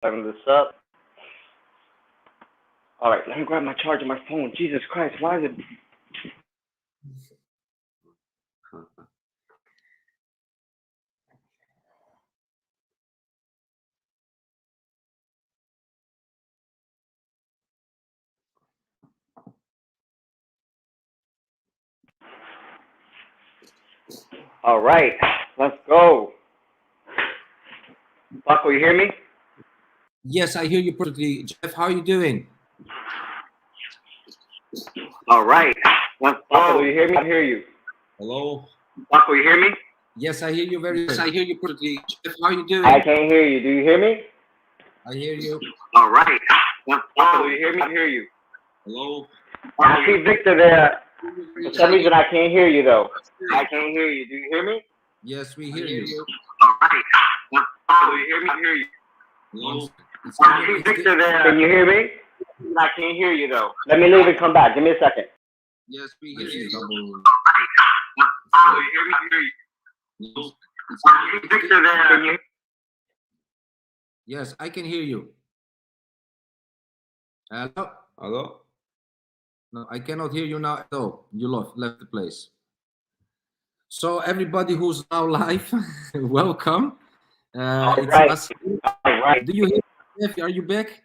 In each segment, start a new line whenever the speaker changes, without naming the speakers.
Setting this up. All right, let me grab my charger, my phone. Jesus Christ, why is it? All right, let's go. Bucko, you hear me?
Yes, I hear you perfectly. Jeff, how are you doing?
All right, let's go. Bucko, do you hear me? I hear you.
Hello?
Bucko, you hear me?
Yes, I hear you very well. Yes, I hear you perfectly. Jeff, how are you doing?
I can't hear you. Do you hear me?
I hear you.
All right, let's go. Bucko, do you hear me? I hear you.
Hello?
I see Victor there. For some reason, I can't hear you, though. I can't hear you. Do you hear me?
Yes, we hear you.
All right, let's go. Do you hear me? I hear you.
Hello?
I see Victor there. Can you hear me? I can't hear you, though. Let me leave and come back. Give me a second.
Yes, we hear you.
Do you hear me? I hear you. I see Victor there. Can you?
Yes, I can hear you. Hello?
Hello?
No, I cannot hear you now. No, you left the place. So everybody who's now live, welcome. It's
right.
us.
All right.
Do you hear me, Jeff? Are you back?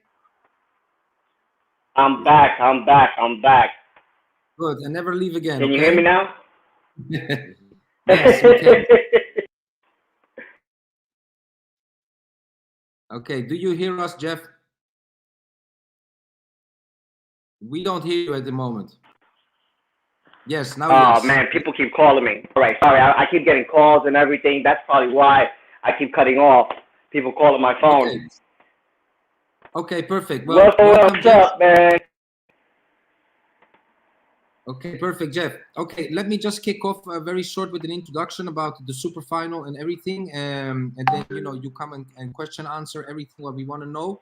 I'm back. I'm back. I'm back.
Good, and never leave again.
Can you
okay?
hear me now?
Yes, we can. Okay, do you hear us, Jeff? We don't hear you at the moment. Yes, now
Oh,
yes.
man, people keep calling me. All right, sorry. I keep getting calls and everything. That's probably why I keep cutting off. People calling my phone.
Okay, perfect. Well,
what's up, man?
Okay, perfect, Jeff. Okay, let me just kick off very short with an introduction about the super final and everything, and then you come and question answer everything what we want to know.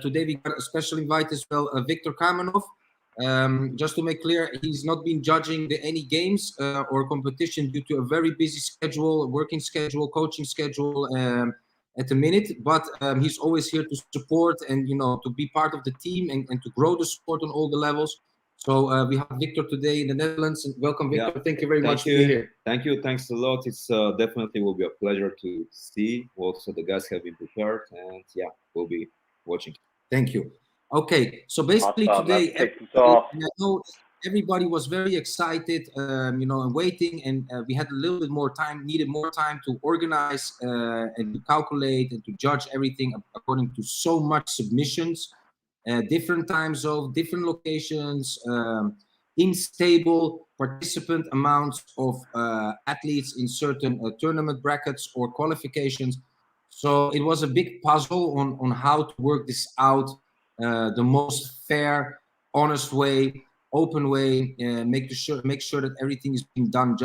Today we got a special invite as well, Victor Kamenov. Just to make clear, he's not been judging any games or competition due to a very busy schedule, working schedule, coaching schedule at the minute, but he's always here to support and to be part of the team and to grow the sport on all the levels. So we have Victor today in the Netherlands, and welcome, Victor. Yeah. Thank you very much for being here.
Thank you. Thanks a lot. It's definitely will be a pleasure to see what the guys have been prepared, and yeah, we'll be watching.
Thank you. Okay, so basically today, I know everybody was very excited, and waiting, and we had a little bit more time, needed more time to organize and to calculate and to judge everything according to so much submissions. Different time zones, different locations, unstable participant amounts of athletes in certain tournament brackets or qualifications. So it was a big puzzle on how to work this out the most fair, honest way, open way, make sure that everything is being done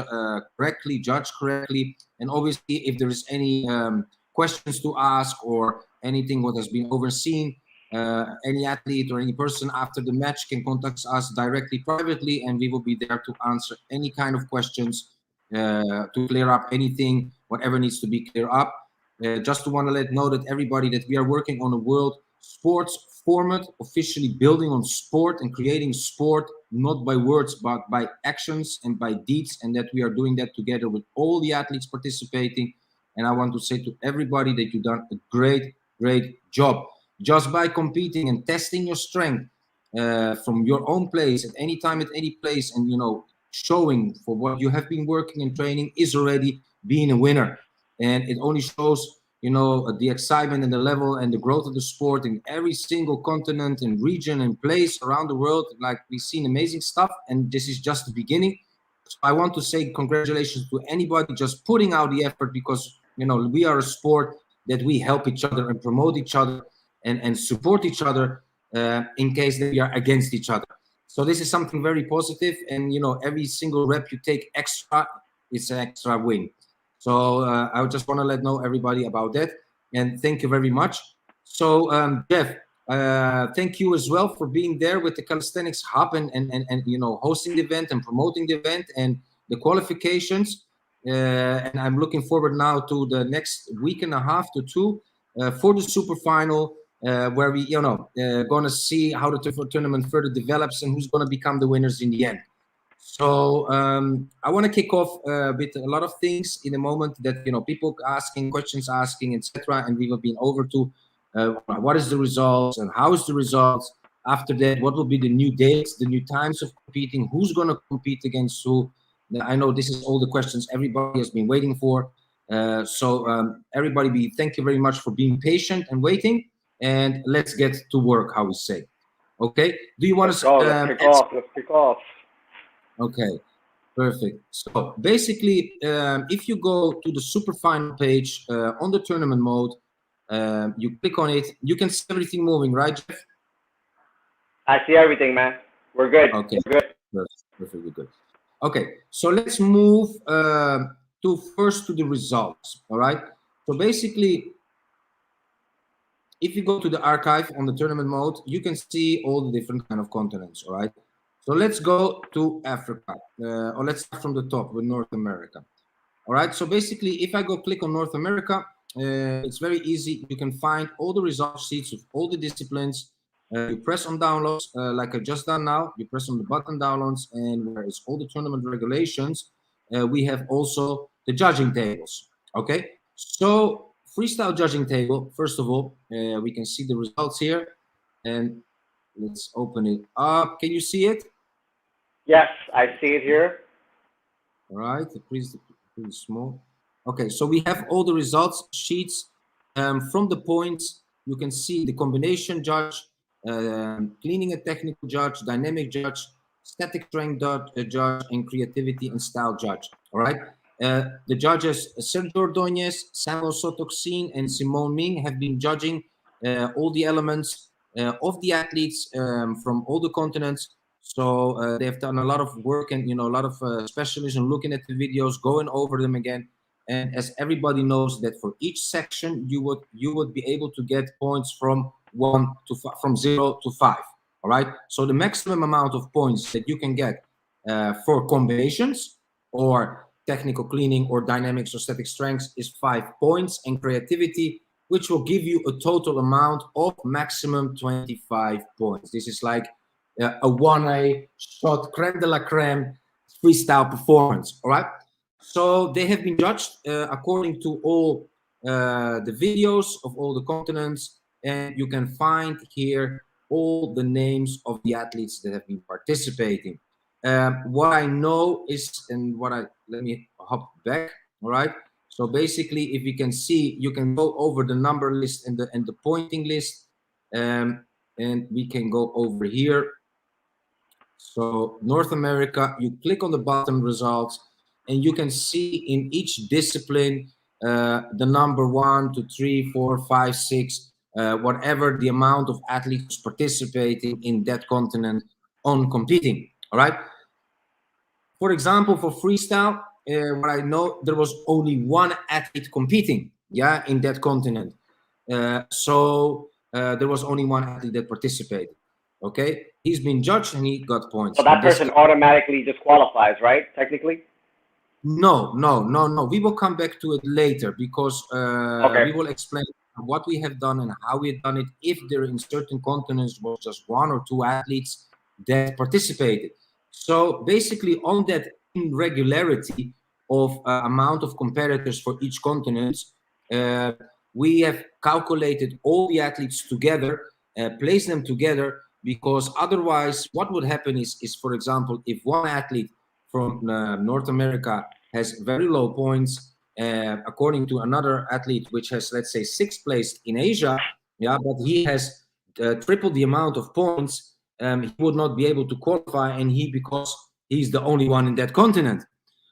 correctly, judged correctly, and obviously if there is any questions to ask or anything what has been overseen, any athlete or any person after the match can contact us directly privately, and we will be there to answer any kind of questions, to clear up anything, whatever needs to be cleared up. Just to want to let know that everybody that we are working on a world sports format, officially building on sport and creating sport, not by words, but by actions and by deeds, and that we are doing that together with all the athletes participating. And I want to say to everybody that you've done a great, great job. Just by competing and testing your strength from your own place at any time, at any place, and showing for what you have been working and training is already being a winner. And it only shows the excitement and the level and the growth of the sport in every single continent and region and place around the world. Like, we've seen amazing stuff, and this is just the beginning. So I want to say congratulations to anybody just putting out the effort, because we are a sport that we help each other and promote each other and support each other in case that we are against each other. So this is something very positive, and every single rep you take extra, it's an extra win. So I just want to know everybody about that, and thank you very much. So Jeff, thank you as well for being there with the Calisthenics Hub and hosting the event and promoting the event and the qualifications. And I'm looking forward now to the next week and a half to two for the super final, where we, gonna see how the tournament further develops and who's gonna become the winners in the end. So I want to kick off with a lot of things in a moment that people asking questions, etc. And we have been over to what is the results and how is the results. After that, what will be the new dates, the new times of competing, who's going to compete against who. I know this is all the questions everybody has been waiting for. So everybody, thank you very much for being patient and waiting. And let's get to work, how we say. Okay. Do you want to?
Let's kick off. Let's kick off.
Okay, perfect. So basically, if you go to the super final page on the tournament mode, you click on it, you can see everything moving, right, Jeff?
I see everything, man. We're good.
Okay,
we're good.
Perfectly good. Okay, so let's move first to the results. All right. So basically, if you go to the archive on the tournament mode, you can see all the different kind of continents. All right. So let's go to Africa, or let's start from the top with North America. All right. So basically, if I go click on North America, it's very easy. You can find all the result sheets of all the disciplines. You press on downloads, like I just done now. You press on the button downloads, and where it's all the tournament regulations, we have also the judging tables. Okay. So freestyle judging table. First of all, we can see the results here, and let's open it up. Can you see it?
Yes, I see it here.
All right, pretty small. Okay, so we have all the results sheets from the points. You can see the combination judge, cleaning and technical judge, dynamic judge, static strength judge, and creativity and style judge. All right. The judges Sergio Ordóñez, Samuel Sotoxin, and Simone Ming have been judging all the elements of the athletes from all the continents. So they've done a lot of work and a lot of specialism looking at the videos, going over them again. And as everybody knows that for each section you would be able to get points from 0 to 5. All right. So the maximum amount of points that you can get for combinations or technical cleaning or dynamics or static strengths is 5 points, and creativity, which will give you a total amount of maximum 25 points. This is like a 1A shot creme de la creme freestyle performance. All right. So they have been judged according to all the videos of all the continents, and you can find here all the names of the athletes that have been participating. What I know is, and let me hop back. All right. So basically, if you can see, you can go over the number list and the pointing list, and we can go over here. So North America, you click on the bottom results, and you can see in each discipline the number 1, 2, 3, 4, 5, 6, whatever the amount of athletes participating in that continent on competing. All right. For example, for freestyle, what I know, there was only 1 athlete competing, in that continent. So there was only 1 athlete that participated. Okay, he's been judged and he got points.
So that person automatically disqualifies, right? Technically.
No. We will come back to it later because we will explain what we have done and how we have done it. If there in certain continents was just 1 or 2 athletes that participated. So basically, on that irregularity of amount of competitors for each continent, we have calculated all the athletes together, placed them together, because otherwise what would happen is, for example, if 1 athlete from North America has very low points, according to another athlete which has, let's say, 6th place in Asia, but he has triple the amount of points, he would not be able to qualify, and because he's the only one in that continent.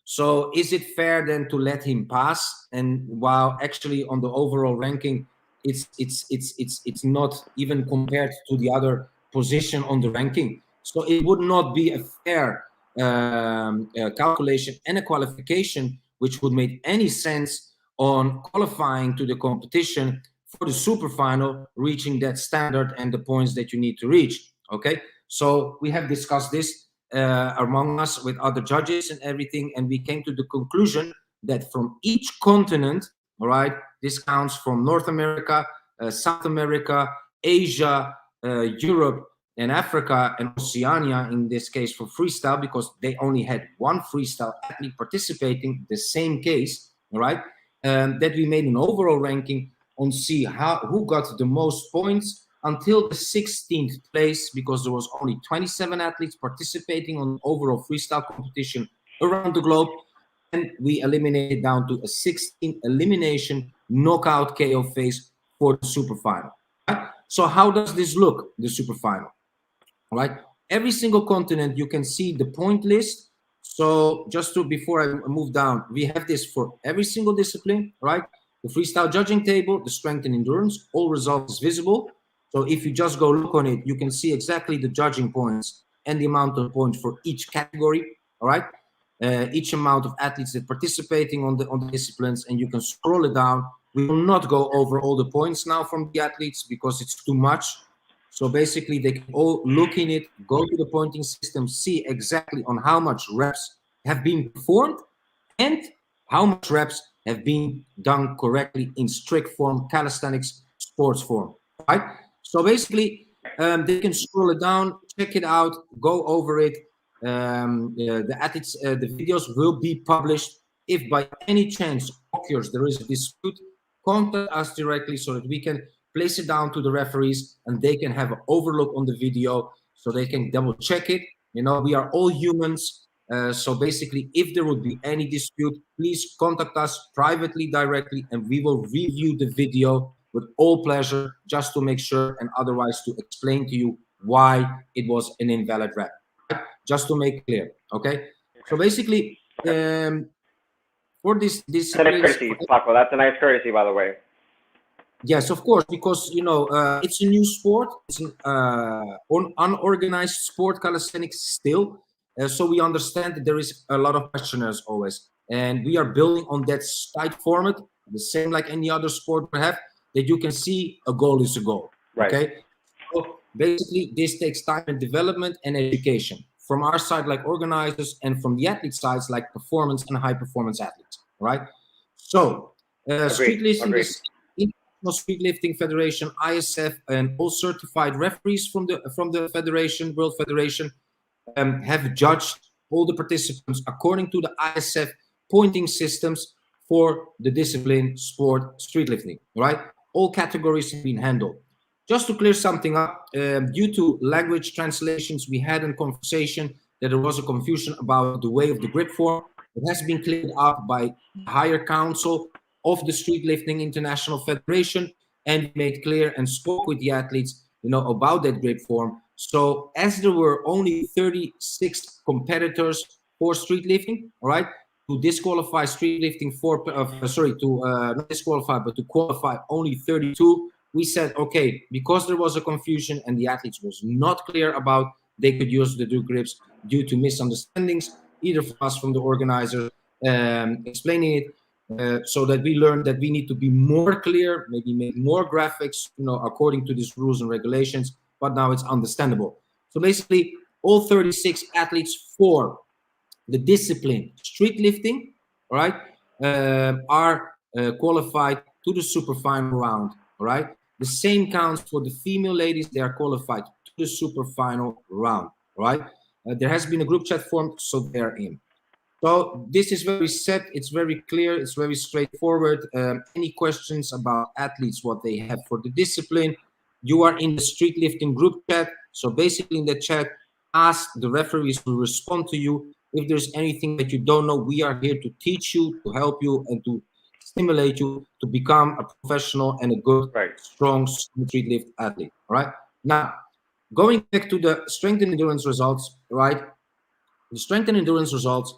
So is it fair then to let him pass? And while actually on the overall ranking, it's not even compared to the other position on the ranking. So it would not be a fair calculation and a qualification which would make any sense on qualifying to the competition for the super final, reaching that standard and the points that you need to reach. Okay, so we have discussed this among us with other judges and everything, and we came to the conclusion that from each continent, all right, This counts from North America, South America, Asia, Europe, and Africa, and Oceania in this case for freestyle, because they only had one freestyle athlete participating, the same case, all right? That we made an overall ranking on see who got the most points until the 16th place, because there was only 27 athletes participating on overall freestyle competition around the globe, and we eliminated down to a 16 elimination knockout KO phase for the super final. Right? So how does this look, the super final? All right, every single continent you can see the point list. So just before I move down, we have this for every single discipline, right? The freestyle judging table, the strength and endurance, all results is visible. So if you just go look on it, you can see exactly the judging points and the amount of points for each category, all right? Each amount of athletes that participating on the disciplines, and you can scroll it down. We will not go over all the points now from the athletes because it's too much. So basically, they can all look in it, go to the pointing system, see exactly on how much reps have been performed and how much reps have been done correctly in strict form, calisthenics, sports form, right? So basically, they can scroll it down, check it out, go over it. The athletes, the videos will be published. If by any chance occurs there is a dispute, contact us directly so that we can place it down to the referees and they can have an overlook on the video so they can double check it. You know, we are all humans. So basically, if there would be any dispute, please contact us privately, directly, and we will review the video with all pleasure, just to make sure and otherwise to explain to you why it was an invalid rep. Just to make clear, okay? So basically, for this
That's a nice courtesy, Paco. That's a nice courtesy, by the way.
Yes, of course, because you know it's a new sport. It's an unorganized sport, calisthenics still. So we understand that there is a lot of questionnaires always, and we are building on that tight format, the same like any other sport we have. That you can see a goal is a goal.
Right.
Okay. So basically, this takes time and development and education from our side, like organizers, and from the athlete sides, like performance and high performance athletes. Right. So street lifting is. Street Lifting Federation, ISF, and all certified referees from the federation, World Federation, have judged all the participants according to the ISF pointing systems for the discipline sport street lifting. Right, all categories have been handled. Just to clear something up, due to language translations, we had a conversation that there was a confusion about the way of the grip form. It has been cleared up by the higher council of the Street Lifting International Federation, and made clear and spoke with the athletes, you know, about that grip form. So as there were only 36 competitors for street lifting, all right, to disqualify street lifting for, not disqualify, but to qualify only 32, we said, okay, because there was a confusion and the athletes was not clear about they could use the grips due to misunderstandings, either from us, from the organizer, explaining it, so that we learned that we need to be more clear, maybe make more graphics, you know, according to these rules and regulations, but now it's understandable. So basically, all 36 athletes for the discipline street lifting, all right, are qualified to the super final round, all right? The same counts for the female ladies, they are qualified to the super final round, all right? There has been a group chat formed, so they're in. So this is very set, it's very clear, it's very straightforward. Any questions about athletes, what they have for the discipline, you are in the street lifting group chat. So basically in the chat, ask the referees to respond to you. If there's anything that you don't know, we are here to teach you, to help you, and to stimulate you to become a professional and a good, strong street lift athlete, all right? Now, going back to the strength and endurance results, right? The strength and endurance results,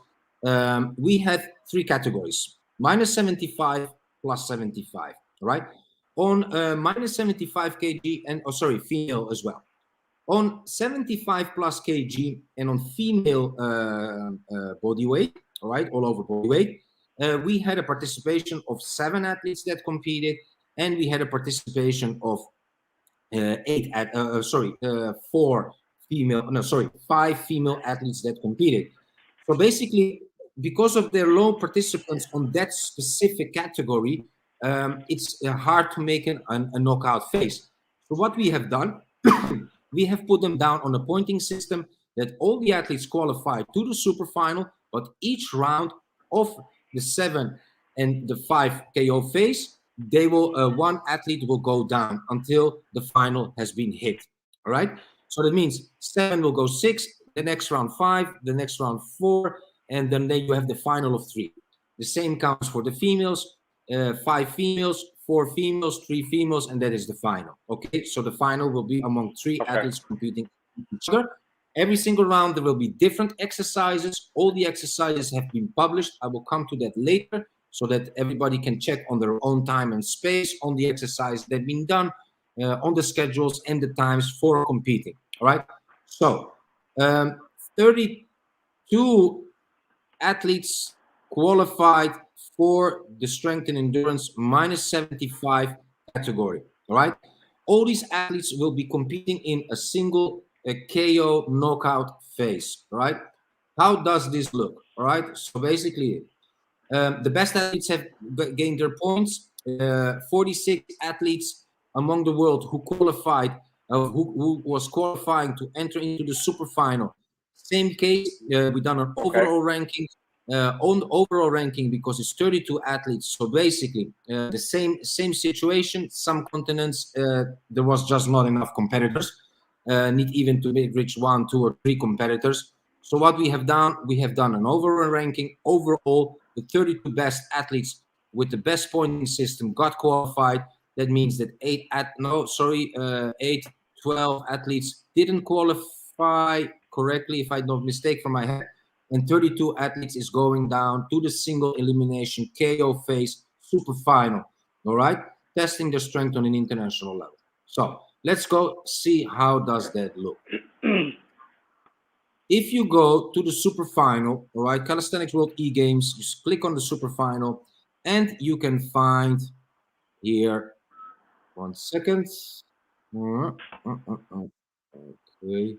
we have three categories: minus 75, plus 75, right? On minus 75 kg, and female as well. On 75 plus kg and on female body weight, all right, all over body weight, we had a participation of 7 athletes that competed, and we had a participation of 5 female athletes that competed. So basically, because of their low participants on that specific category, it's hard to make a knockout phase. So what we have done, we have put them down on a pointing system that all the athletes qualify to the super final, but each round of the 7 and the 5 KO phase, they will one athlete will go down until the final has been hit. All right. So that means 7 will go 6, the next round 5, the next round 4, and then you have the final of 3. The same counts for the females. 5 females, 4 females, 3 females, and that is the final. Okay, so the final will be among 3 athletes competing with each other. Every single round there will be different exercises. All the exercises have been published. I will come to that later so that everybody can check on their own time and space on the exercise that have been done, on the schedules and the times for competing. All right, so 32 athletes qualified for the strength and endurance -75 category. All right, all these athletes will be competing in a single KO knockout phase. All right, how does this look? All right, so basically the best athletes have gained their points. 46 athletes among the world who qualified, who was qualifying to enter into the super final. Same case, we done an overall ranking. On the overall ranking, because it's 32 athletes, so basically the same situation. Some continents there was just not enough competitors, need even to reach 1, 2, or 3 competitors. So what we have done an overall ranking. Overall, the 32 best athletes with the best pointing system got qualified. That means that 12 athletes didn't qualify correctly, if I don't mistake from my head. And 32 athletes is going down to the single elimination KO phase super final. All right, testing their strength on an international level. So let's go see how does that look. If you go to the super final, all right, Calisthenics World E-Games, just click on the super final, and you can find here. 1 second. Okay.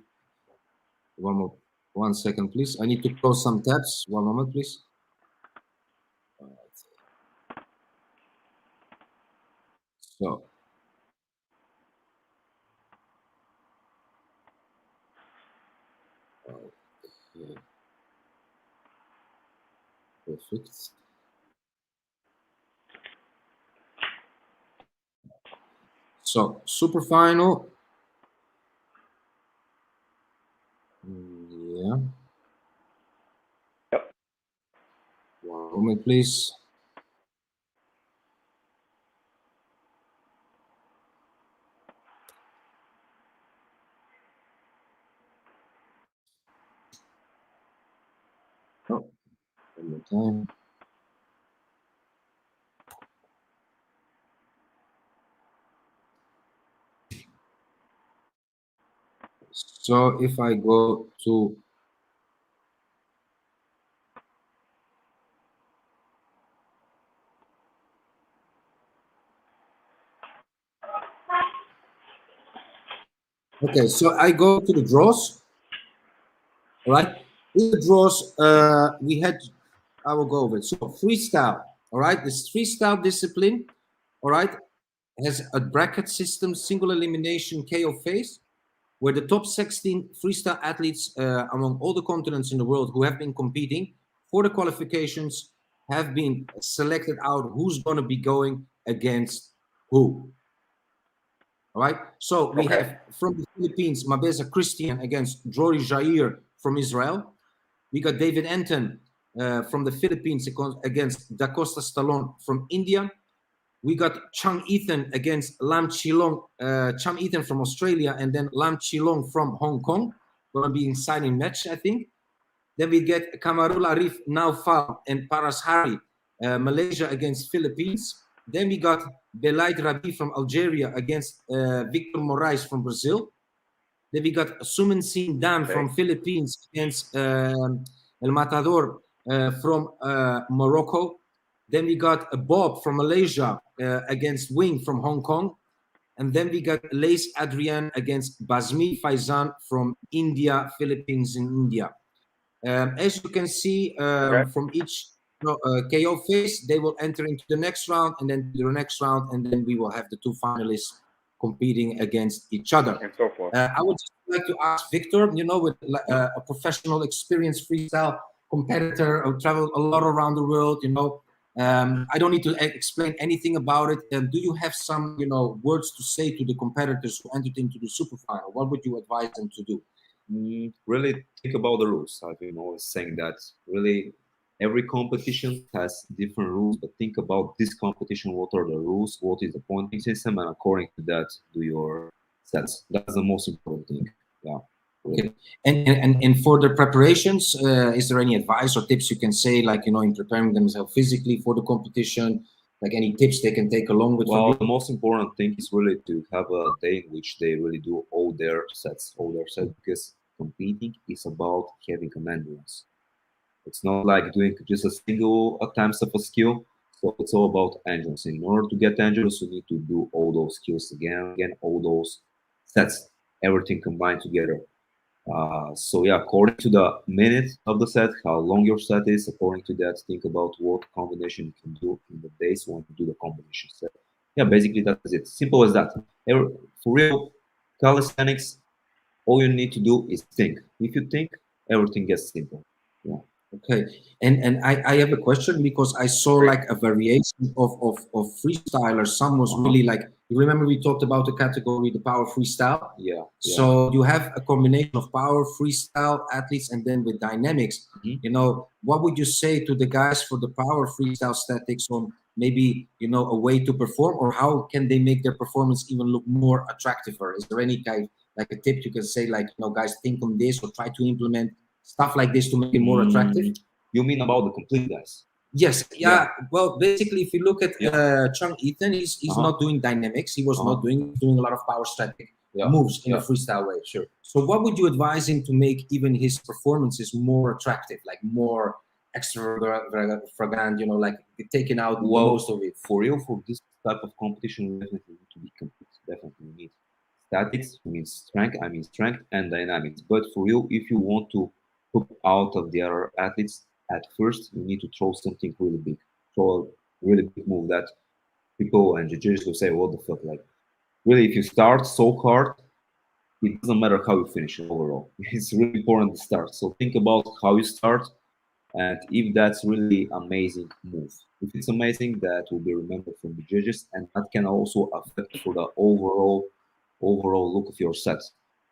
1 second, please. I need to close some tabs. 1 moment, please. All right. So. Okay. Perfect. So, super final. Yeah.
Yep.
1 moment, please. Oh, one more time. So if I go to okay, so I go to the draws. All right. In the draws, we had, I will go over it. So freestyle, all right, this freestyle discipline, all right, has a bracket system, single elimination KO phase, where the top 16 freestyle athletes among all the continents in the world who have been competing for the qualifications have been selected out who's going to be going against who. All right, so we have from the Philippines, Mabeza Christian against Jory Jair from Israel. We got David Anton from the Philippines against Da Costa Stallone from India. We got Chung Ethan against Lam Chilong, Chung Ethan from Australia, and then Lam Chilong from Hong Kong. Going to be an exciting match, I think. Then we get Kamarul Arif Naufal and Paras Hari, Malaysia against Philippines. Then we got Belaid Rabi from Algeria against Victor Moraes from Brazil. Then we got Suman Sin Dan from Philippines against El Matador from Morocco. Then we got Bob from Malaysia against Wing from Hong Kong. And then we got Lace Adrian against Bazmi Faizan from India, Philippines, and India. As you can see from each KO phase, they will enter into the next round, and then the next round, and then we will have the two finalists competing against each other.
And so forth.
I would just like to ask Victor, you know, with a professional, experienced freestyle competitor who traveled a lot around the world, you know, I don't need to explain anything about it. Do you have some, you know, words to say to the competitors who entered into the super final? What would you advise them to do?
Really think about the rules. I've been always saying that really every competition has different rules, but think about this competition. What are the rules? What is the pointing system? And according to that, do your sets. That's the most important thing. Yeah.
Okay. And for the preparations, is there any advice or tips you can say, like, you know, in preparing themselves physically for the competition, like any tips they can take along with?
Well, the most important thing is really to have a day in which they really do all their sets, because competing is about having an endurance. It's not like doing just a single attempts of a skill. So it's all about endurance. In order to get endurance, you need to do all those skills again, all those sets, everything combined together. So yeah, according to the minute of the set, how long your set is, according to that, think about what combination you can do in the days when you do the combination set. Yeah, basically that's it. Simple as that. For real, calisthenics, all you need to do is think. If you think, everything gets simple. Yeah.
Okay, and I have a question because I saw like a variation of freestylers. Some was really like, you remember we talked about the category, the power freestyle?
Yeah.
So you have a combination of power freestyle athletes and then with dynamics. You know, what would you say to the guys for the power freestyle statics on maybe, you know, a way to perform, or how can they make their performance even look more attractive? Or is there any kind like a tip you can say, like, you know, guys, think on this or try to implement stuff like this to make it more attractive?
You mean about the complete guys?
Yes. Yeah. Well, basically, if you look at Chung Ethan, he's not doing dynamics. He was not doing a lot of power static moves in a freestyle way.
Sure.
So what would you advise him to make even his performances more attractive, like more extravagant, you know, like taking out the most of it?
For real, for this type of competition, we definitely need to be complete. Definitely need statics, I mean strength and dynamics. But for real, if you want to put out of the other athletes, at first you need to throw something really big, throw a really big move that people and the judges will say, "What the fuck?" Like, really, if you start so hard, it doesn't matter how you finish overall. It's really important to start. So think about how you start, and if that's really amazing move. If it's amazing, that will be remembered from the judges, and that can also affect for the overall look of your set.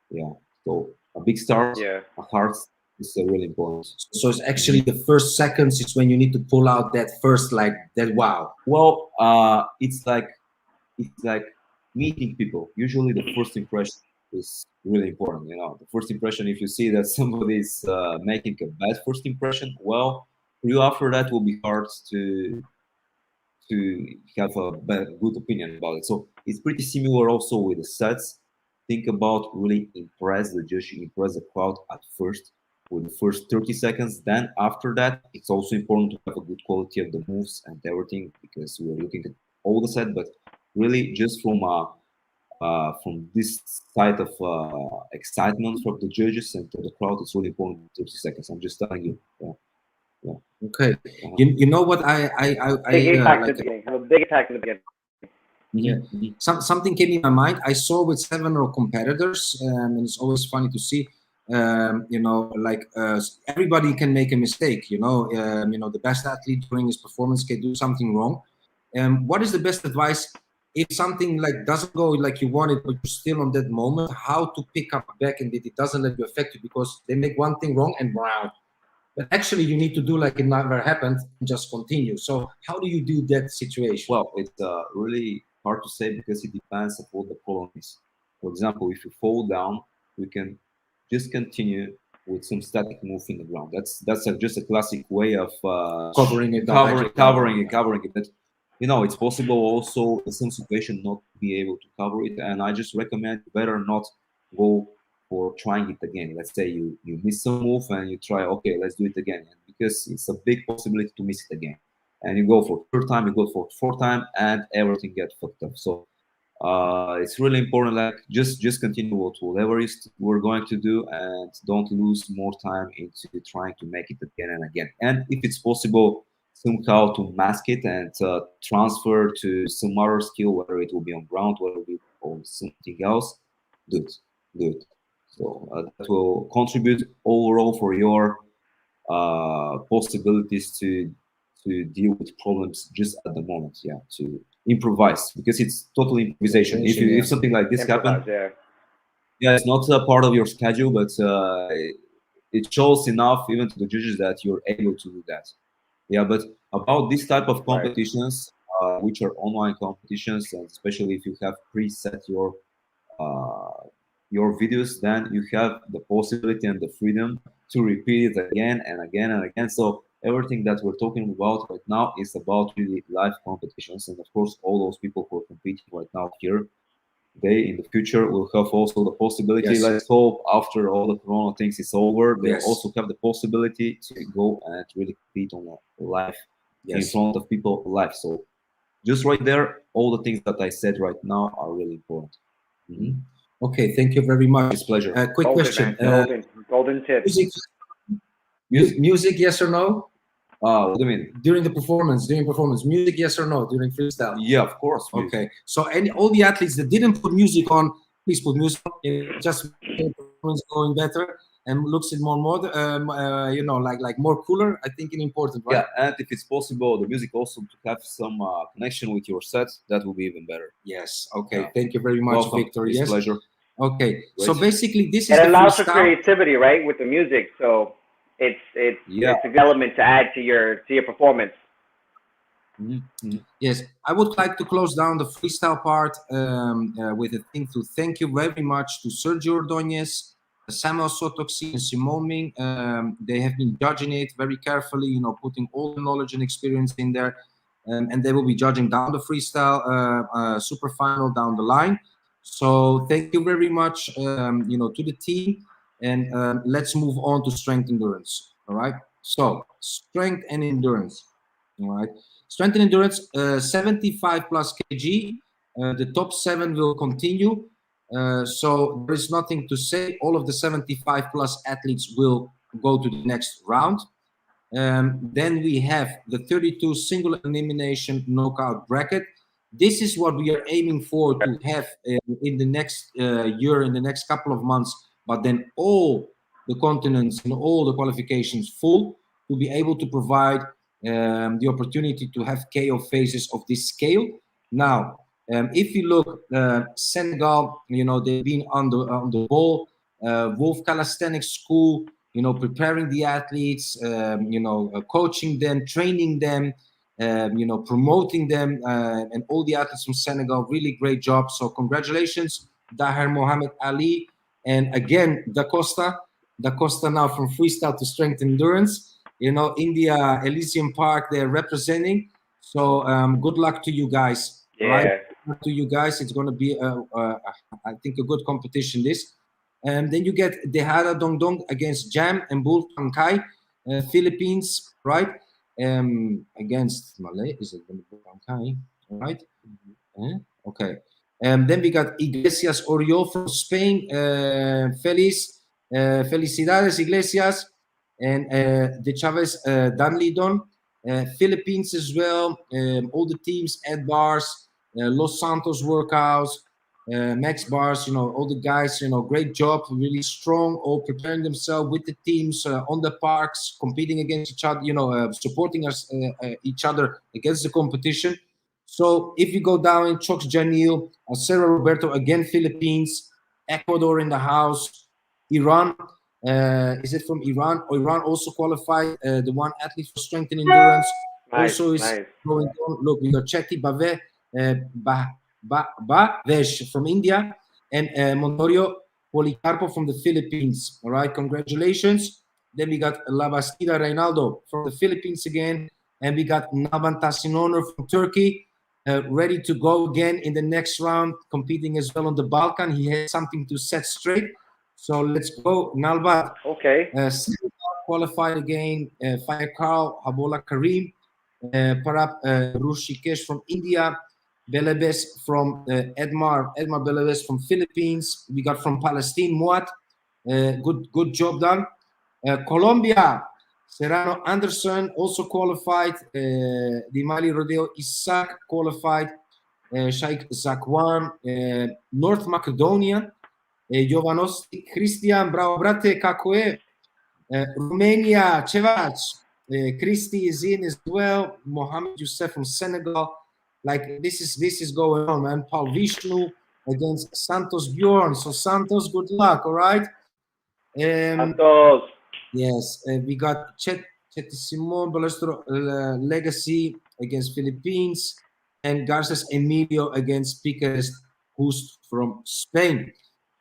Yeah. So a big start, a hard is really important.
So it's actually the first seconds is when you need to pull out that first, like that wow.
Well, it's like meeting people. Usually the first impression is really important. You know, the first impression, if you see that somebody is making a bad first impression, well, for you after that will be hard to have a good opinion about it. So it's pretty similar also with the sets. Think about really impress the judge, impress the crowd at first with the first 30 seconds. Then after that, it's also important to have a good quality of the moves and everything, because we're looking at all the set, but really just from this side of excitement from the judges and to the crowd, it's really important. 30 seconds. I'm just telling you. Yeah.
Okay. You know what
big impact at the beginning. Have a big impact in the beginning.
Yeah. Something came in my mind. I saw with several competitors, and it's always funny to see. You know, like everybody can make a mistake. You know, the best athlete during his performance can do something wrong. What is the best advice if something like doesn't go like you want it, but you're still on that moment? How to pick up back and it doesn't let you affect you, because they make one thing wrong and wow. But actually, you need to do like it never happened and just continue. So how do you do that situation?
Well, it's really hard to say because it depends on what the problem is. For example, if you fall down, you can just continue with some static move in the ground. That's just a classic way of
covering it.
But you know, it's possible also in some situation not to be able to cover it, and I just recommend better not go for trying it again. Let's say you miss some move and you try, okay, let's do it again, because it's a big possibility to miss it again. And you go for third time, you go for fourth time, and everything gets fucked up. So it's really important, like just continue whatever is we're going to do, and don't lose more time into trying to make it again and again. And if it's possible, somehow to mask it and transfer to some other skill, whether it will be on ground, whether it will be on something else, do it. Do it. So that will contribute overall for your possibilities to deal with problems just at the moment. Yeah, to improvise, because it's totally improvisation. If something like this happens, yeah, it's not a part of your schedule, but it shows enough even to the judges that you're able to do that. Yeah, but about this type of competitions, which are online competitions, and especially if you have preset your videos, then you have the possibility and the freedom to repeat it again and again and again. So everything that we're talking about right now is about really live competitions, and of course, all those people who are competing right now here, they in the future will have also the possibility. Let's hope after all the Corona things is over, they'll also have the possibility to go and really compete on live in front of people live. So just right there, all the things that I said right now are really important.
Okay, thank you very much.
It's a pleasure.
Quick question.
Golden tip.
Music, yes or no?
What do you mean?
During performance, music, yes or no? During freestyle?
Yeah, of course.
Music. Okay. So all the athletes that didn't put music on, please put music on. It just performance going better and looks it more like more cooler. I think it's important, right?
Yeah, and if it's possible, the music also to have some connection with your set, that will be even better.
Yes. Okay. Thank you very much, Victor.
It's a pleasure.
Okay. Great. So basically, this is
it allows for creativity, right, with the music. So it's a good element to add to your performance.
Yes, I would like to close down the freestyle part with a thing to thank you very much to Sergio Ordóñez, Samuel Sotoxi, and Simone Ming. They have been judging it very carefully, putting all the knowledge and experience in there, and they will be judging down the freestyle super final down the line. So thank you very much, to the team, and let's move on to strength endurance. All right. So strength and endurance. All right. Strength and endurance, 75 plus kg. The top 7 will continue. So there is nothing to say. All of the 75 plus athletes will go to the next round. Then we have the 32 single elimination knockout bracket. This is what we are aiming for to have in the next year, in the next couple of months, but then all the continents and all the qualifications full to be able to provide the opportunity to have KO phases of this scale. Now, if you look, Senegal, they've been on the ball. Wolf Calisthenics School, preparing the athletes, coaching them, training them, promoting them, and all the athletes from Senegal. Really great job. So congratulations, Daher Mohamed Ali, and again Da Costa now from freestyle to strength endurance. India, Elysium Park, they're representing. So good luck to you guys.
Yeah.
Right? Good luck to you guys. It's going to be, I think, a good competition, this. And then you get Dehara Dongdong against Jam and Bul Pangkai, Philippines, right? Against Malay. Is it Bul Pangkai? Right? Okay. Then we got Iglesias Oriol from Spain. Felicidades, Iglesias. And De Chavez Danlidon, Philippines as well. All the teams, Ed Bars, Los Santos Workouts, Max Bars, all the guys, great job, really strong, all preparing themselves with the teams on the parks, competing against each other, supporting us, each other against the competition. So if you go down in Chox Janil, Sarah Roberto, again, Philippines, Ecuador in the house, Iran. Is it from Iran? Iran also qualified. The one athlete for strength and endurance also is going on. Look, we got Chetty Bave, Bavesh from India, and Montorio Policarpo from the Philippines. All right, congratulations. Then we got Labastida Reynaldo from the Philippines again, and we got Naban Tassinonor from Turkey, ready to go again in the next round, competing as well on the Balkan. He has something to set straight. So let's go, Nalbat.
Okay.
Qualified again. Fire Carl, Habola Karim, Parab Rushikesh from India, Belebes from Edmar Belebes from Philippines. We got from Palestine, Muat. Good job done. Colombia, Serrano Anderson also qualified. Di Mali Rodeo Isaac qualified. Sheikh Zakwan, North Macedonia. Jovanovski Christian, bravo brate, kako je? Romania, Cevac. Christy is in as well. Mohamed Youssef from Senegal. Like this is going on, man. Paul Vishnu against Santos Bjorn. So Santos, good luck, all right?
Santos.
Yes, we got Simon Balestro Legacy against Philippines and Garces Emilio against Piqueres Just from Spain.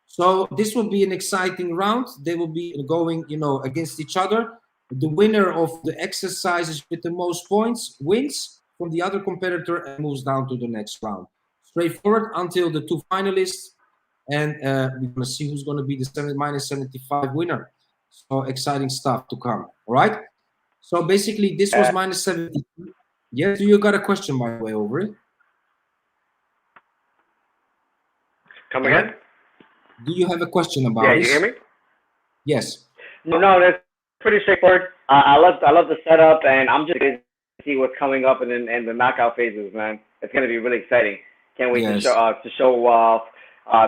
So this will be an exciting round. They will be going, against each other. The winner of the exercises with the most points wins from the other competitor and moves down to the next round. Straightforward until the two finalists, and we're gonna see who's gonna be the -75 winner. So exciting stuff to come. All right. So basically, this was -70. Yes, you got a question by the way over it.
Come again?
Right? Do you have a question about
Yeah,
this?
you hear me?
Yes.
No, that's pretty straightforward. I love the setup, and I'm just excited to see what's coming up in the knockout phases, man. It's gonna be really exciting. Can't wait
Yes.
to show off,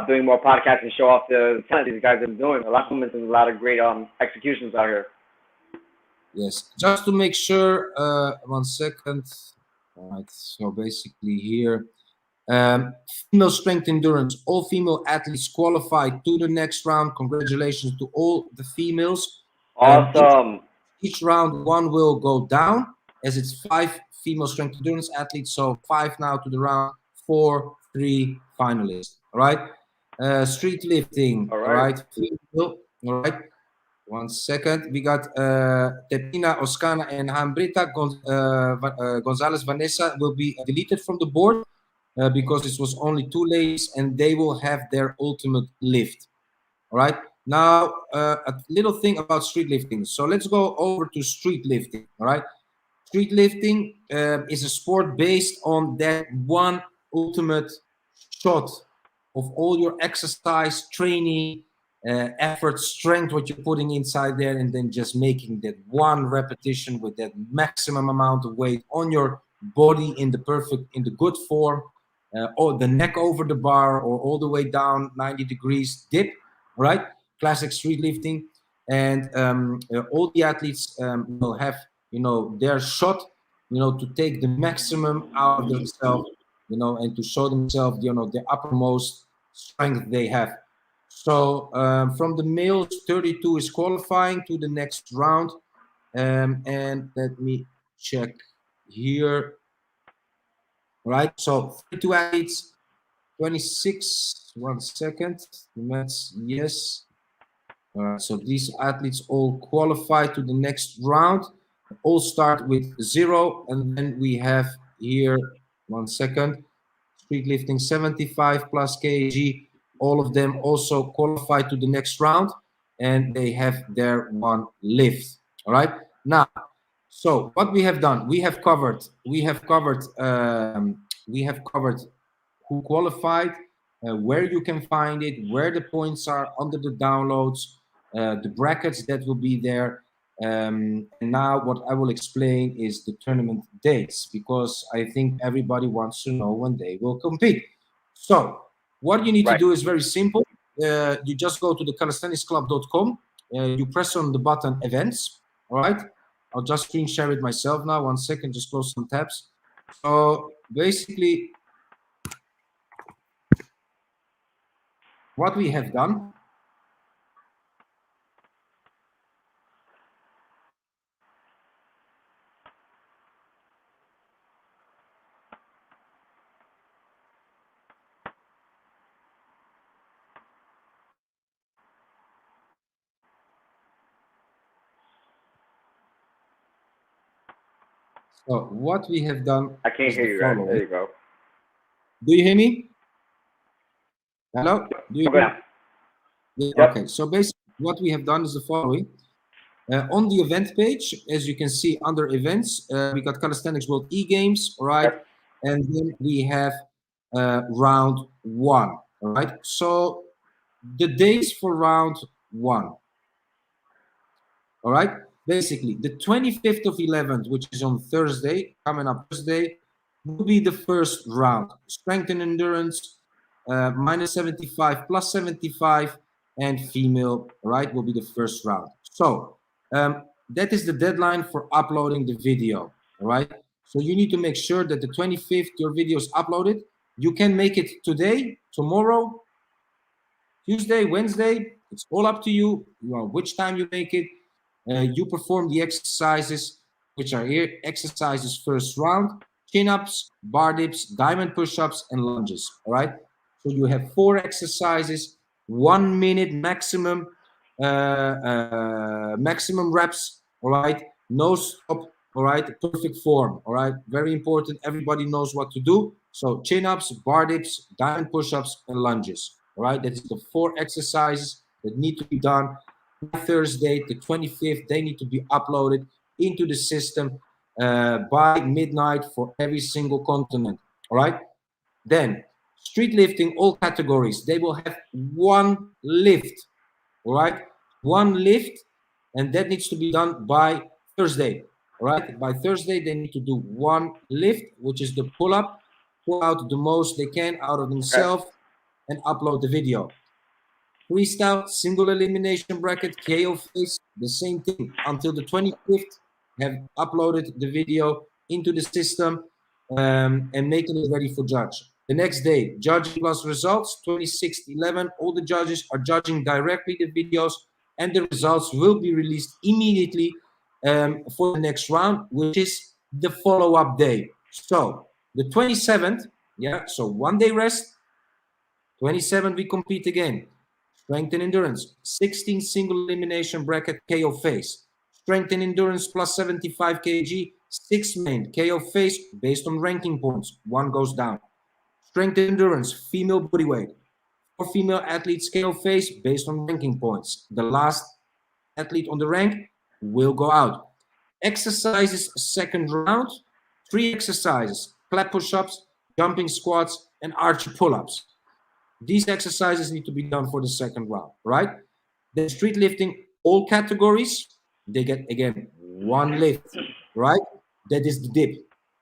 doing more podcasts and show off the talent these guys have been doing. A lot of moments and a lot of great executions out here.
Yes. Just to make sure, 1 second. All right. So basically here, female strength endurance. All female athletes qualified to the next round. Congratulations to all the females.
Awesome.
Each round, one will go down, as it's 5 female strength endurance athletes. So 5 now to the round, 4, 3 finalists. All right. Street lifting.
All
All
right.
right. Female, all right. 1 second. We got Tepina, Oscana, and Hambrita Gonzalez Vanessa will be deleted from the board because this was only 2 ladies, and they will have their ultimate lift. All right. Now, a little thing about street lifting. So let's go over to street lifting. All right. Street lifting is a sport based on that one ultimate shot of all your exercise, training, effort, strength, what you're putting inside there, and then just making that one repetition with that maximum amount of weight on your body in the good form, or the neck over the bar, or all the way down 90 degrees dip, right? Classic street lifting. And all the athletes will have, their shot, to take the maximum out of themselves, and to show themselves, the uppermost strength they have. So from the males, 32 is qualifying to the next round. And let me check here. All right, so 32 athletes, 26, 1 second. That's yes. All right, so these athletes all qualify to the next round. All start with 0, and then we have here, 1 second, street lifting 75 plus kg. All of them also qualify to the next round, and they have their one lift. All right. Now, so what we have done, we have covered who qualified, where you can find it, where the points are under the downloads, the brackets that will be there. And now what I will explain is the tournament dates, because I think everybody wants to know when they will compete. So what you need to do is very simple. You just go to the calisthenicsclub.com. You press on the button events. All right. I'll just screen share it myself now. 1 second, just close some tabs. So basically, what we have done, so what we have done.
I can't hear you guys. There you go.
Do you hear me? Hello? Do you hear me? Yeah,
Yep.
Okay, so basically what we have done is the following. On the event page, as you can see under events, we got Calisthenics World E-Games, all right?
Yep.
And then we have round 1, all right? So the days for round 1, all right? basically the 25th of 11th, which is on Thursday, coming up Thursday, will be the first round. Strength and endurance, minus 75, plus 75, and female, right, will be the first round. So that is the deadline for uploading the video, all right? So you need to make sure that the 25th, your video is uploaded. You can make it today, tomorrow, Tuesday, Wednesday. It's all up to you. Which time you make it. You perform the exercises, which are here. Exercises first round: chin-ups, bar dips, diamond push-ups, and lunges. All right. So you have 4 exercises, 1 minute maximum, maximum reps. All right. No stop. All right. Perfect form. All right. Very important. Everybody knows what to do. So chin-ups, bar dips, diamond push-ups, and lunges. All right. That is the 4 exercises that need to be done. Thursday, the 25th, they need to be uploaded into the system by midnight for every single continent. All right. Then street lifting, all categories, they will have 1 lift. All right. 1 lift, and that needs to be done by Thursday. All right. By Thursday, they need to do 1 lift, which is the pull-up, pull out the most they can out of themselves, and upload the video. Freestyle, single elimination bracket, KO face, the same thing. Until the 25th, have uploaded the video into the system and making it ready for judge. The next day, judging plus results, 26/11. All the judges are judging directly the videos, and the results will be released immediately for the next round, which is the follow-up day. So the 27th, yeah, so 1 day rest. 27th, we compete again. Strength and endurance, 16 single elimination bracket KO face. Strength and endurance plus 75 kg, 6 main KO face based on ranking points. 1 goes down. Strength and endurance, female body weight. 4 female athletes KO face based on ranking points. The last athlete on the rank will go out. Exercises, second round, 3 exercises: clap push-ups, jumping squats, and arch pull-ups. These exercises need to be done for the second round, right? Then street lifting, all categories, they get, again, 1 lift, right? That is the dip,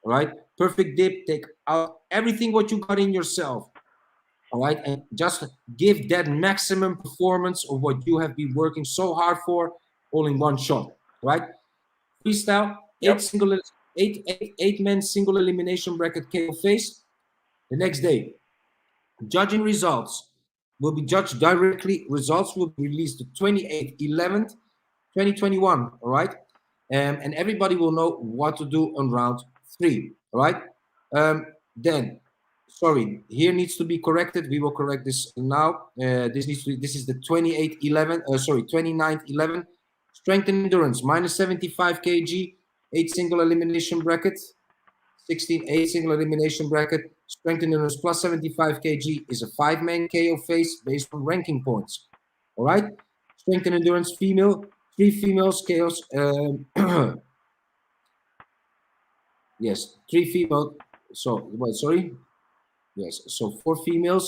right? Perfect dip, take out everything what you got in yourself, all right? And just give that maximum performance of what you have been working so hard for, all in 1 shot, right? Freestyle, 8 men single elimination bracket KO face. The next day, judging results will be judged directly. Results will be released the 28/11, 2021. All right, and everybody will know what to do on round 3. All right. Then, sorry, here needs to be corrected. We will correct this now. This is the 28/11. Sorry, 29/11. Strength and endurance, minus 75 kg, 8 single elimination bracket. 16, 8 single elimination bracket. Strength and endurance plus 75 kg is a 5-man KO face based on ranking points. All right. Strength and endurance female, 3 females KOs. Yes, 3 female. So, well, sorry. Yes, so 4 females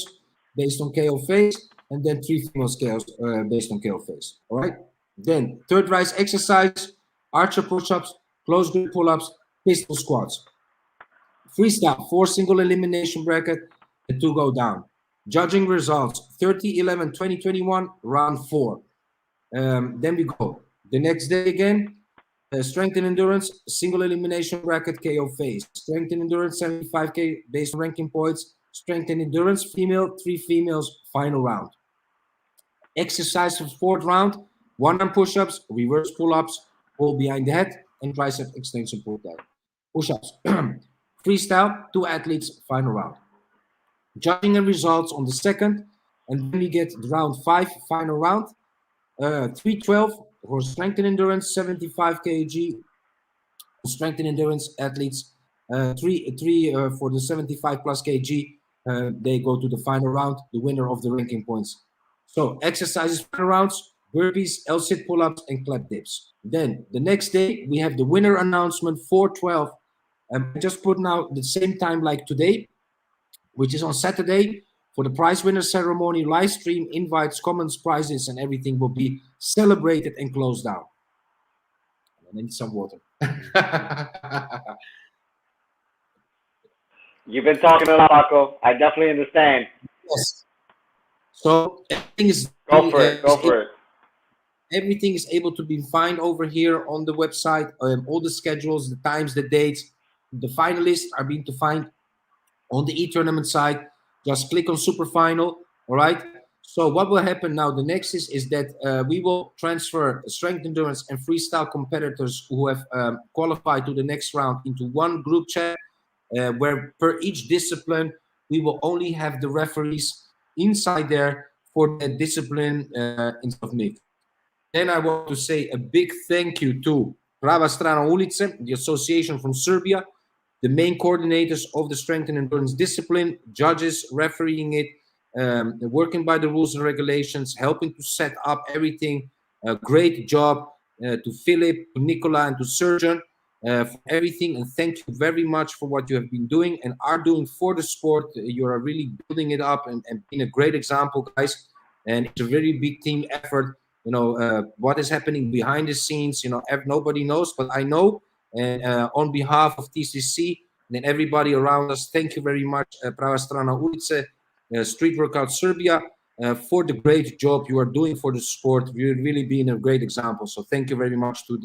based on KO face, and then 3 females KOs based on KO face. All right. Then third rise exercise: archer push-ups, close grip pull-ups, pistol squats. Freestyle, 4 single elimination bracket, and 2 go down. Judging results, 30/11/2021, round 4. Then we go. The next day again, strength and endurance, single elimination bracket, KO face. Strength and endurance, 75K based on ranking points. Strength and endurance, female, 3 females, final round. Exercise for 4th round, 1-arm push-ups, reverse pull-ups, pull behind the head, and tricep extension pull down. Push-ups. Freestyle, 2 athletes, final round. Judging and results on the 2nd, and then we get round 5, final round. 312 for strength and endurance, 75 kg. Strength and endurance athletes, 3 for the 75 plus kg. They go to the final round, the winner of the ranking points. So exercises, final rounds: burpees, L-sit pull-ups, and clap dips. Then the next day, we have the winner announcement, 4/12. I just put now the same time like today, which is on Saturday, for the prize winner ceremony, live stream, invites, comments, prizes, and everything will be celebrated and closed down. need some water.
You've been talking a lot, Paco. I definitely understand.
Yes. So
Go for it. Go for it.
everything is able to be found over here on the website. All the schedules, the times, the dates. The finalists are being to find on the e-tournament site. Just click on Super Final. All right. So what will happen now? The next is that we will transfer strength endurance and freestyle competitors who have qualified to the next round into one group chat, where per each discipline we will only have the referees inside there for that discipline instead of me. Then I want to say a big thank you to Prava Strana Ulice, the association from Serbia, the main coordinators of the strength and endurance discipline, judges refereeing it, working by the rules and regulations, helping to set up everything. A great job to Philip, to Nicola, and to Sergeant for everything. And thank you very much for what you have been doing and are doing for the sport. You are really building it up and being a great example, guys. And it's a very big team effort. You know, what is happening behind the scenes, you know, nobody knows, but I know. And on behalf of TCC and everybody around us, thank you very much, Prava Strana Ulice, Street Workout Serbia, for the great job you are doing for the sport. You're really being a great example. So thank you very much to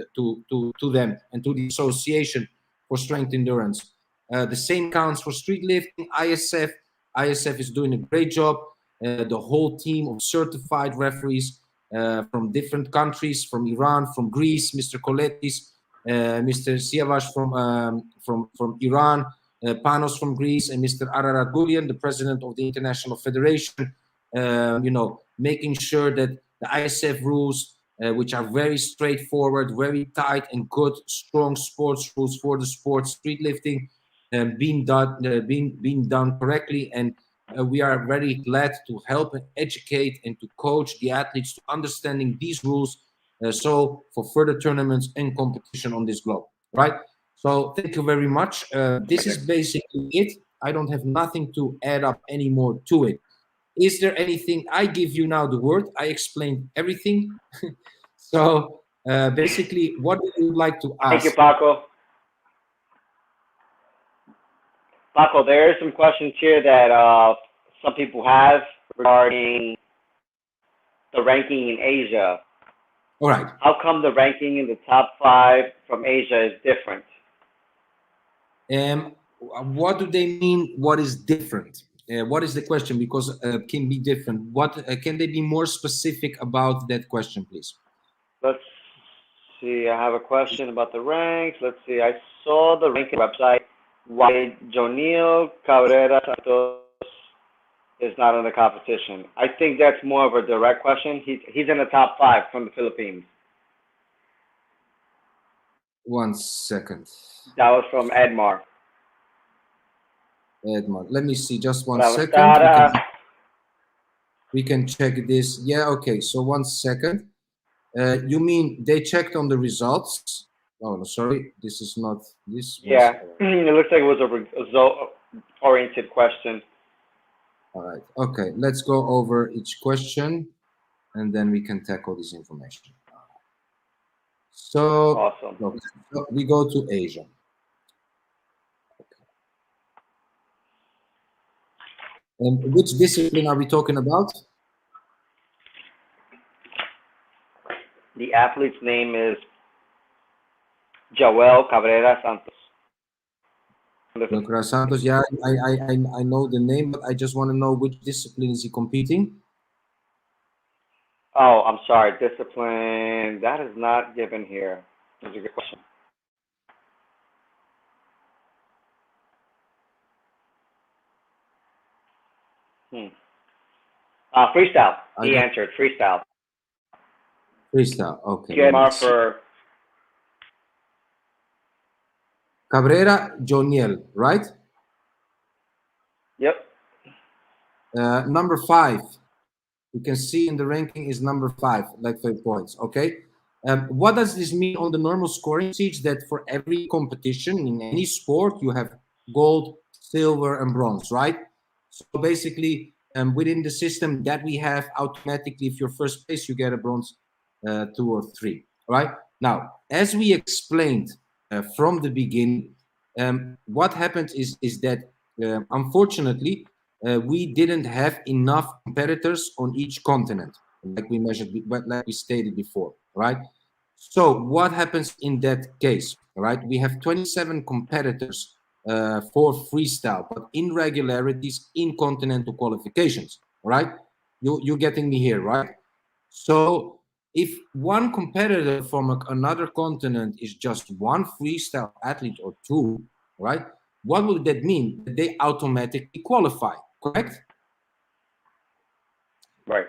them and to the Association for Strength Endurance. The same counts for street lifting, ISF. ISF is doing a great job. The whole team of certified referees from different countries, from Iran, from Greece, Mr. Koletis, Mr. Siavash from Iran, Panos from Greece, and Mr. Ararat Gulian, the president of the International Federation, you know, making sure that the ISF rules, which are very straightforward, very tight and good, strong sports rules for the sport, street lifting, being done correctly. And we are very glad to help and educate and to coach the athletes to understanding these rules. So for further tournaments and competition on this globe, right? So thank you very much. This is basically it. I don't have nothing to add up anymore to it. Is there anything? I give you now the word. I explained everything. So basically, what do you like to ask?
Thank you, Paco. Paco, there are some questions here that some people have regarding the ranking in Asia.
All right.
How come the ranking in the top 5 from Asia is different?
What do they mean? What is different? What is the question? Because can be different. What can they be more specific about that question, please?
Let's see. I have a question about the ranks. Let's see. I saw the ranking website. Why Jonil Cabrera Santos is not in the competition? I think that's more of a direct question. He's in the top 5 from the Philippines.
1 second.
That was from Edmar.
Edmar, let me see. Just 1 second. We can check this. Yeah, okay. So 1 second. You mean they checked on the results? Oh, no, sorry. This is not this.
Yeah, it looks like it was a result-oriented question.
All right. Okay. Let's go over each question, and then we can tackle this information. So,
awesome.
Okay, so we go to Asia. Okay. And which discipline are we talking about?
The athlete's name is Joel Cabrera Santos.
Cabrera Santos, yeah, I know the name, but I just want to know which discipline is he competing?
Oh, I'm sorry, discipline. That is not given here. That's a good question. Freestyle. He answered freestyle.
Freestyle, okay.
For
Cabrera Joniel, right?
Yep.
Number 5. You can see in the ranking is number 5, like 5 points. Okay. What does this mean on the normal scoring sheets? That for every competition in any sport, you have gold, silver, and bronze, right? So basically, within the system that we have, automatically, if you're first place, you get a bronze 2 or 3, right? Now, as we explained from the beginning, what happened is that unfortunately we didn't have enough competitors on each continent, like we measured, like we stated before, right? So what happens in that case, right? We have 27 competitors for freestyle, but irregularities in continental qualifications, right? You're getting me here, right? So if one competitor from another continent is just one freestyle athlete or two, right? What would that mean? That they automatically qualify, correct?
Right.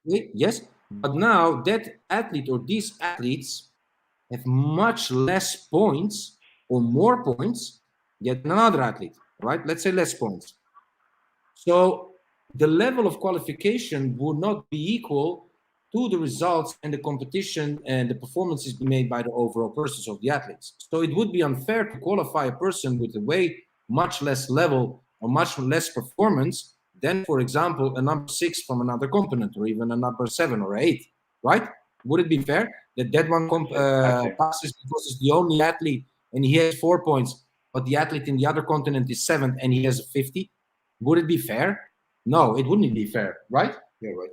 Yes. But now that athlete or these athletes have much less points or more points than another athlete, right? Let's say less points. So the level of qualification would not be equal to the results and the competition and the performances made by the overall persons of the athletes. So it would be unfair to qualify a person with a way much less level or much less performance than, for example, a number 6 from another continent or even a number 7 or 8, right? Would it be fair that that one passes because it's the only athlete and he has 4 points, but the athlete in the other continent is 7th and he has a 50? Would it be fair? No, it wouldn't be fair, right?
Yeah, right.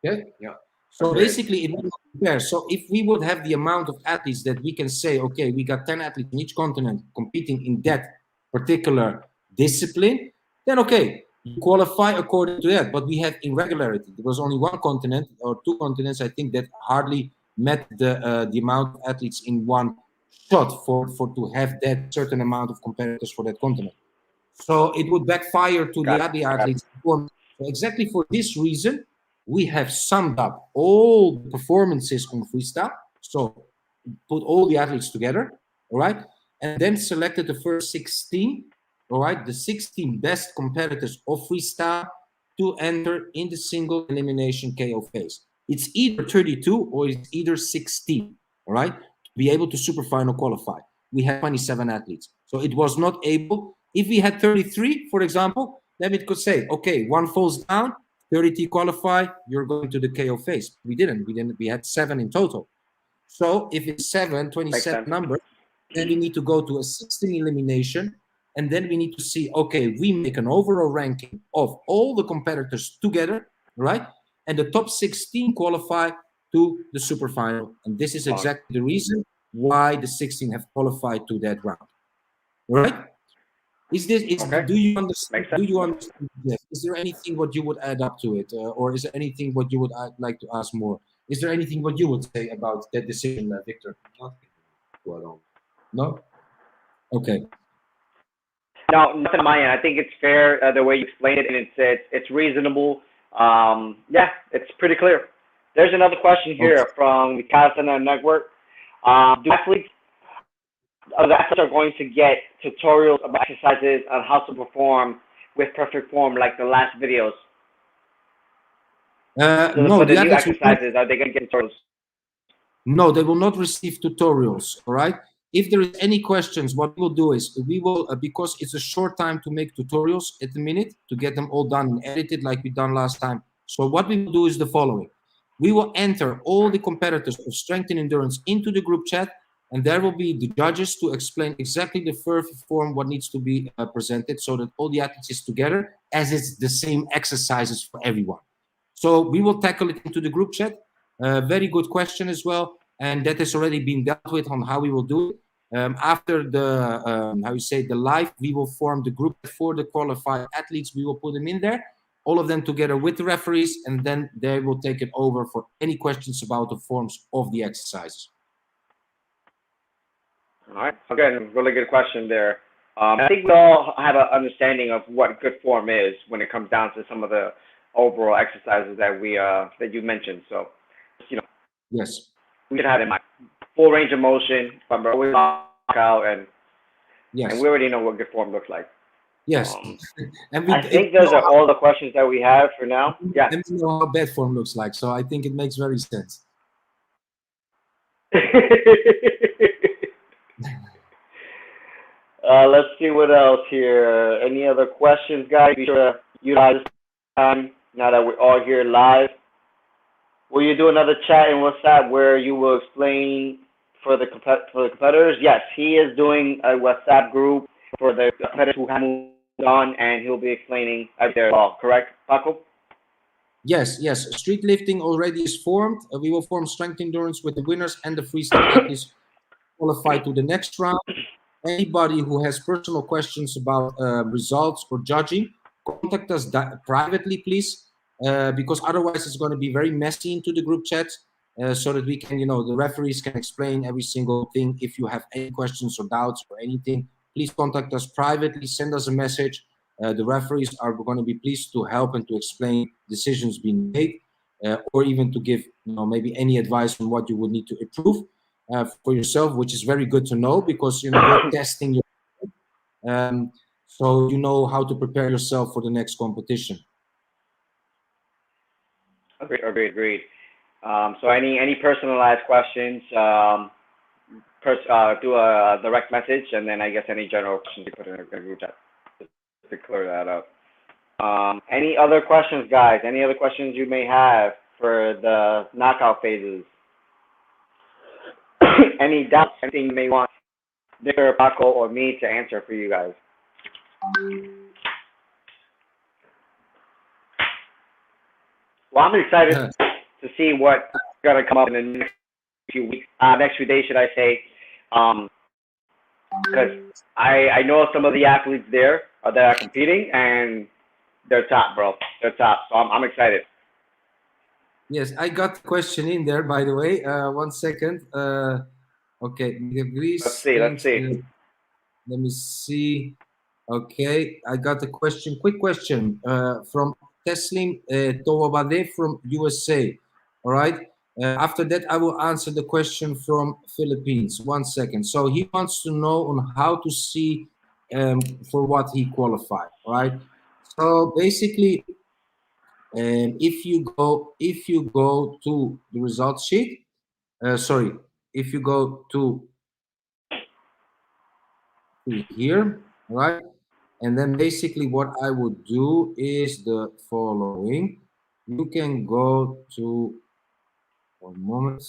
Yeah.
Yeah.
So
Agreed.
basically, it wouldn't be fair. So if we would have the amount of athletes that we can say, okay, we got 10 athletes in each continent competing in that particular discipline, then okay, you qualify according to that. But we have irregularity. There was only one continent or two continents, I think, that hardly met the amount of athletes in one shot for to have that certain amount of competitors for that continent. So it would backfire to the other athletes. So exactly for this reason, we have summed up all the performances on freestyle. So put all the athletes together, all right, and then selected the first 16, all right, the 16 best competitors of freestyle to enter in the single elimination KO phase. It's either 32 or it's either 16, all right, to be able to super final qualify. We had 27 athletes, so it was not able. If we had 33, for example, then it could say, okay, one falls down, 30 qualify, you're going to the KO phase. We didn't. We had 7 in total. So if it's 7, 27 number, then we need to go to a 16 elimination. And then we need to see, okay, we make an overall ranking of all the competitors together, right? And the top 16 qualify to the super final. And this is exactly the reason why the 16 have qualified to that round. Right? Is this
Okay.
do you understand? Do you understand? Yes. Is there anything what you would add up to it, or is there anything what you would like to ask more? Is there anything what you would say about that decision, Victor?
Nothing to add on.
No. Okay.
No, nothing on my end. I think it's fair the way you explained it, and it's reasonable. Yeah, it's pretty clear. There's another question here from the Calisthenics Network. Do athletes are going to get tutorials about exercises on how to perform with perfect form like the last videos? So
No,
for the
the
new
athletes
exercises, are they going to get tutorials?
No, they will not receive tutorials. All right. If there is any questions, what we'll do is we will, because it's a short time to make tutorials at the minute to get them all done and edited like we done last time. So what we will do is the following. We will enter all the competitors of strength and endurance into the group chat, and there will be the judges to explain exactly the perfect form, what needs to be presented so that all the athletes is together as it's the same exercises for everyone. So we will tackle it into the group chat. Very good question as well, and that has already been dealt with on how we will do it. After the the live, we will form the group for the qualified athletes. We will put them in there, all of them together with the referees, and then they will take it over for any questions about the forms of the exercises.
All right. Again, really good question there. I think we all have an understanding of what good form is when it comes down to some of the overall exercises that that you mentioned. So,
yes,
we should have in mind full range of motion, but always knockout, and
yes,
and we already know what good form looks like.
yes.
And I think those are all the questions that we have for now. Yeah.
And we know how bad form looks like, so I think it makes very sense.
Let's see what else here. Any other questions, guys? Be sure to utilize this time now that we're all here live. Will you do another chat in WhatsApp where you will explain for the competitors, yes, he is doing a WhatsApp group for the competitors who have moved on, and he'll be explaining there as well. Correct, Paco?
Yes, yes. Street lifting already is formed. We will form strength endurance with the winners and the freestyle athletes qualify to the next round. Anybody who has personal questions about results or judging, contact us privately, please, because otherwise it's going to be very messy into the group chat, so that we can, the referees can explain every single thing. If you have any questions or doubts or anything, please contact us privately, send us a message. The referees are going to be pleased to help and to explain decisions being made, or even to give, maybe any advice on what you would need to improve for yourself, which is very good to know, because you're testing your so you know how to prepare yourself for the next competition.
Agreed. So any personalized questions, do a direct message, and then I guess any general questions you put in a group chat to clear that up. Any other questions, guys? Any other questions you may have for the knockout phases? Any doubts? Anything you may want Victor, Paco, or me to answer for you guys? Well, I'm excited to see what's gonna come up in the next few weeks, next few days, should I say? Because I know some of the athletes there that are competing, and they're top, bro. They're top. So I'm excited.
Yes, I got the question in there, by the way. 1 second. Okay,
Let's see.
Let me see. Okay, I got a question. Quick question from Teslim Towabade from USA. All right. After that, I will answer the question from Philippines. 1 second. So he wants to know on how to see for what he qualified. All right. So basically, if you go to the results sheet, if you go to here, right, and then basically what I would do is the following. You can go to, 1 moment.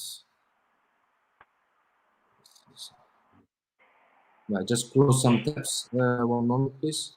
Right, just close some tabs. 1 moment, please.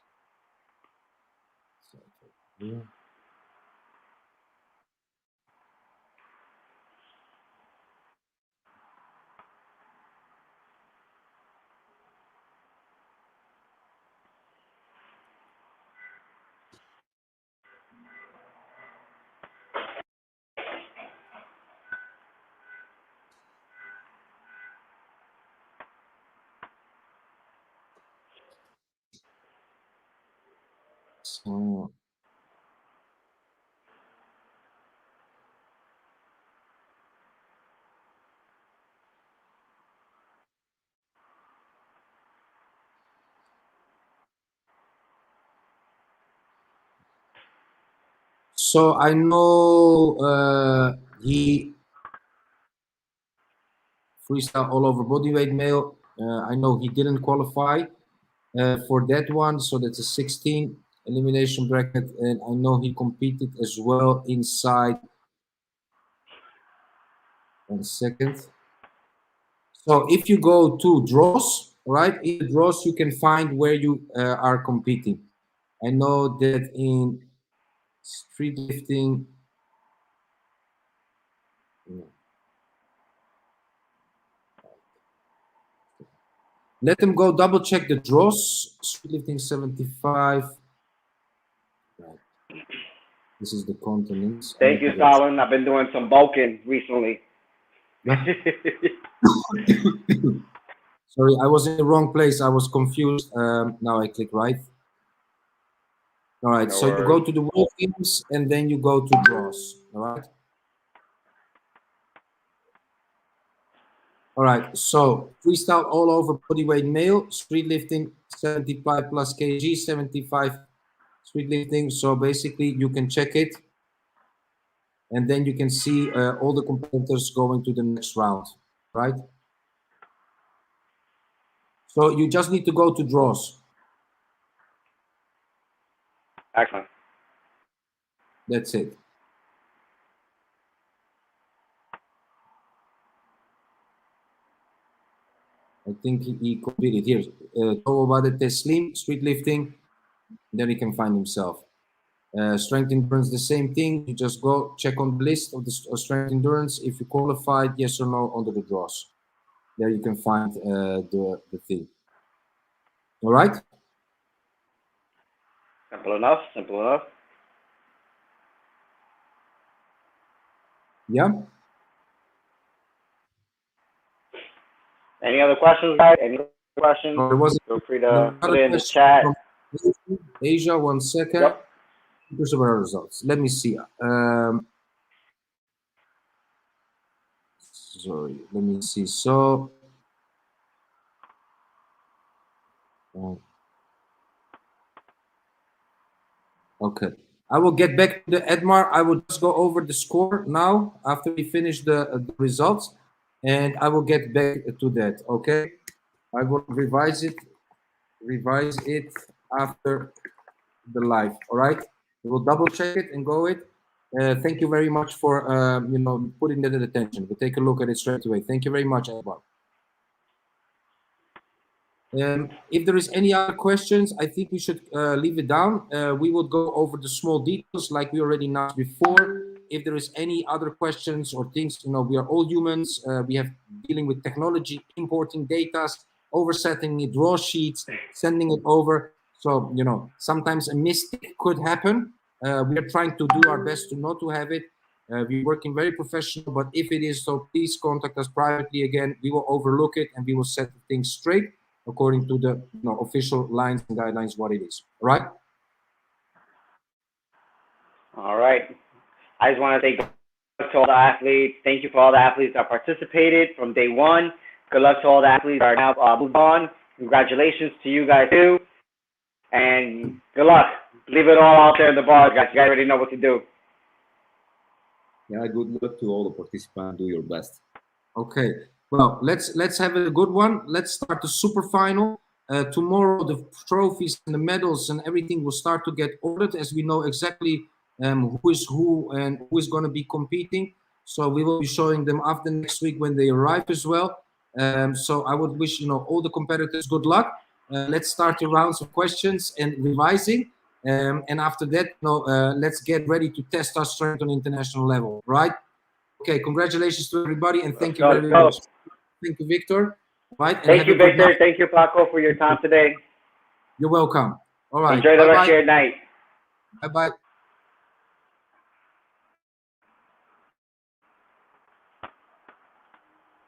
So I know he freestyle all over bodyweight male. I know he didn't qualify for that one, so that's a 16 elimination bracket, and I know he competed as well inside. 1 second. So if you go to draws, right, in the draws you can find where you are competing. I know that in street lifting, let them go double check the draws. Street lifting 75. Right. This is the continents.
Thank you, Stalin. I've been doing some bulking recently.
Sorry, I was in the wrong place. I was confused. Now I click right. All right, so you go to the World Games and then you go to draws. All right. All right, so freestyle all over bodyweight male, street lifting 75 plus kg, 75 street lifting. So basically you can check it and then you can see all the competitors going to the next round, right? So you just need to go to draws.
Excellent.
That's it. I think he completed here. Tobobade Teslim, street lifting. There he can find himself. Strength endurance, the same thing. You just go check on the list of the strength endurance. If you qualified, yes or no, under the draws. There you can find the thing. All right.
Simple enough. Simple enough.
Yeah.
Any other questions, guys? Any other questions?
There was
Feel free to put
another
it in the
question
chat.
from Asia. 1 second.
Yep.
Here's our results. Let me see. Sorry. Let me see. So. Okay. I will get back to the Edmar. I will just go over the score now after we finish the results, and I will get back to that. Okay. I will revise it after the live. All right. We will double check it and go it. Thank you very much for putting that at attention. We'll take a look at it straight away. Thank you very much, Edmar. If there is any other questions, I think we should leave it down. We will go over the small details like we already announced before. If there is any other questions or things, we are all humans. We have dealing with technology, importing data, oversetting it, draw sheets, sending it over. So, sometimes a mistake could happen. We are trying to do our best to not to have it. We're working very professional, but if it is so, please contact us privately again. We will overlook it and we will set things straight according to the official lines and guidelines, what it is. All right?
All right. I just want to thank to all the athletes. Thank you for all the athletes that participated from day one. Good luck to all the athletes that are now moved on. Congratulations to you guys too. And good luck. Leave it all out there in the bars, guys. You guys already know what to do.
Yeah, good luck to all the participants. Do your best.
Okay. Well, let's have a good one. Let's start the super final. Tomorrow, the trophies and the medals and everything will start to get ordered as we know exactly who is who and who is going to be competing. So we will be showing them after next week when they arrive as well. So I would wish all the competitors good luck. Let's start the rounds of questions and revising. And after that, let's get ready to test our strength on international level, right? Okay, congratulations to everybody and thank you very much. Thank you, Victor. Right.
Thank you, Victor. Thank you, Paco, for your time today.
You're welcome. All right.
Enjoy the rest of your night.
Bye-bye.